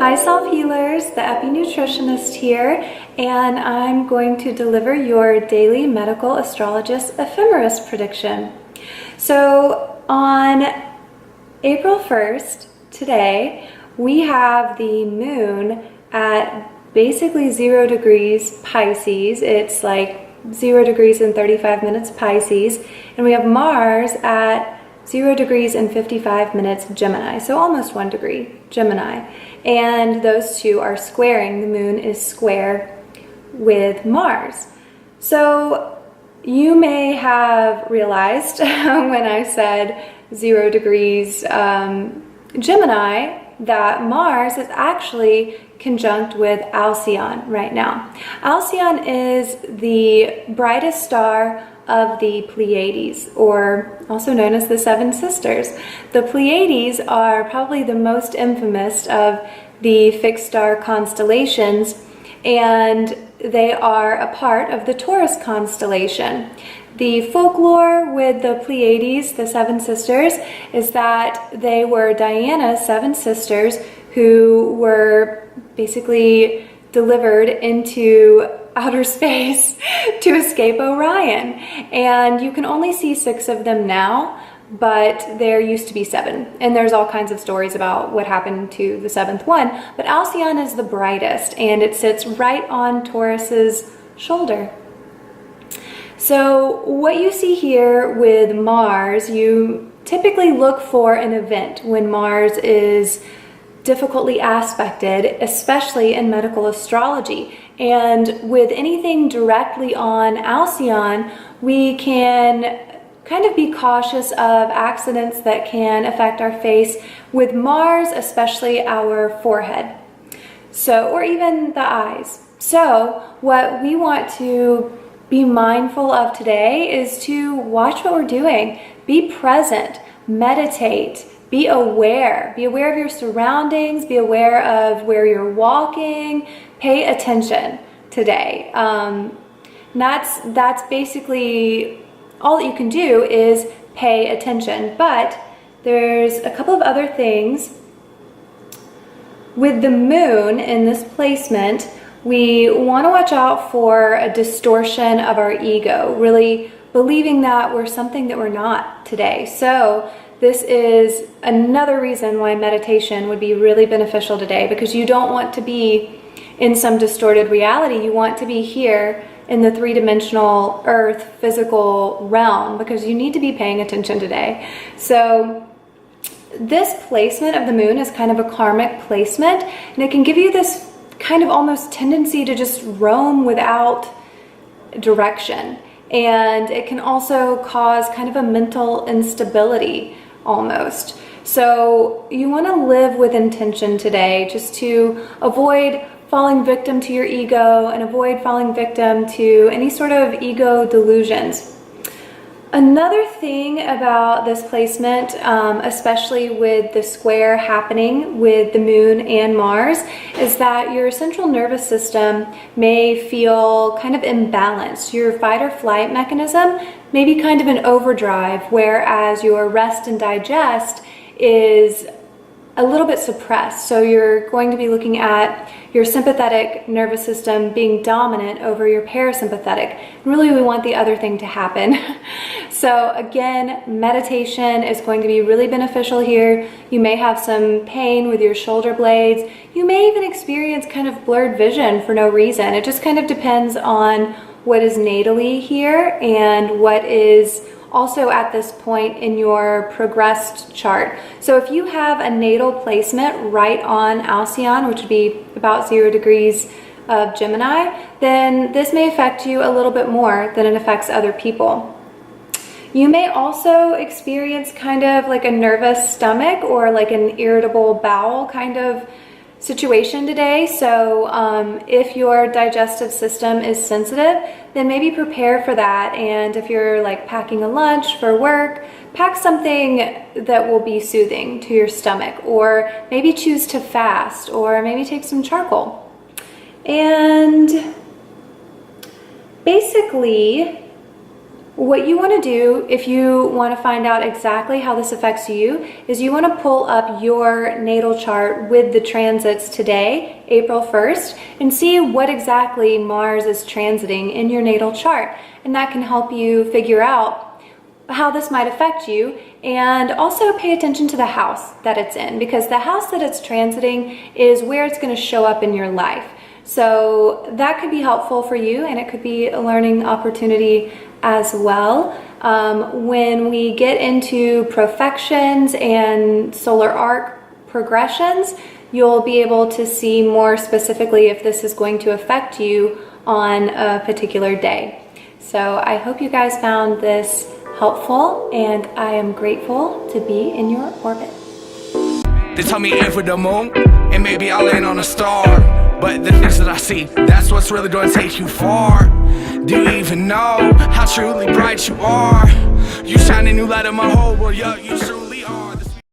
Hi Self Healers, the Epi Nutritionist here, and I'm going to deliver your daily medical astrologist Ephemeris prediction. So on April 1st, today, we have the moon at basically 0 degrees Pisces. It's like 0 degrees and 35 minutes Pisces, and we have Mars at 0 degrees and 55 minutes Gemini, so almost 1 degree Gemini. And those two are squaring. The moon is square with Mars. So you may have realized when I said 0 degrees Gemini that Mars is actually conjunct with Alcyon right now. Alcyon is the brightest star of the Pleiades, or also known as the Seven Sisters. The Pleiades are probably the most infamous of the fixed star constellations, and they are a part of the Taurus constellation. The folklore with the Pleiades, the Seven Sisters, is that they were Diana's 7 sisters who were basically delivered into outer space to escape Orion. And you can only see 6 of them now, but there used to be 7. And there's all kinds of stories about what happened to the 7th one. But Alcyon is the brightest, and it sits right on Taurus's shoulder. So what you see here with Mars, you typically look for an event when Mars is difficultly aspected, especially in medical astrology. And with anything directly on Alcyon, we can kind of be cautious of accidents that can affect our face. With Mars, especially our forehead, so, or even the eyes. So what we want to be mindful of today is to watch what we're doing, be present, meditate, be aware of your surroundings, be aware of where you're walking, pay attention today. That's basically all that you can do, is pay attention. But there's a couple of other things. With the moon in this placement, we want to watch out for a distortion of our ego, really believing that we're something that we're not today. So this is another reason why meditation would be really beneficial today, because you don't want to be in some distorted reality. You want to be here in the 3-dimensional earth physical realm, because you need to be paying attention today. So this placement of the moon is kind of a karmic placement, and it can give you this kind of almost tendency to just roam without direction. And it can also cause kind of a mental instability almost. So you want to live with intention today, just to avoid falling victim to your ego and avoid falling victim to any sort of ego delusions. Another thing about this placement, especially with the square happening with the moon and Mars, is that your central nervous system may feel kind of imbalanced. Your fight or flight mechanism may be kind of an overdrive, whereas your rest and digest is a little bit suppressed. So you're going to be looking at your sympathetic nervous system being dominant over your parasympathetic. Really, we want the other thing to happen. So again, meditation is going to be really beneficial here. You may have some pain with your shoulder blades. You may even experience kind of blurred vision for no reason. It just kind of depends on what is natally here and what is also at this point in your progressed chart. So if you have a natal placement right on Alcyon, which would be about 0 degrees of Gemini, then this may affect you a little bit more than it affects other people. You may also experience kind of like a nervous stomach or like an irritable bowel kind of situation today. So if your digestive system is sensitive, then maybe prepare for that. And if you're like packing a lunch for work, pack something that will be soothing to your stomach, or maybe choose to fast, or maybe take some charcoal. And basically What you want to do if you want to find out exactly how this affects you is you want to pull up your natal chart with the transits today, April 1st, and see what exactly Mars is transiting in your natal chart. And that can help you figure out how this might affect you, and also pay attention to the house that it's in, because the house that it's transiting is where it's going to show up in your life. So that could be helpful for you, and it could be a learning opportunity as well. When we get into profections and solar arc progressions, you'll be able to see more specifically if this is going to affect you on a particular day. So I hope you guys found this helpful, and I am grateful to be in your orbit. They tell me aim for the moon, and maybe I'll land on a star. But the things that I see, that's what's really gonna take you far. Do you even know how truly bright you are? You shine a new light in my whole world, yeah, you truly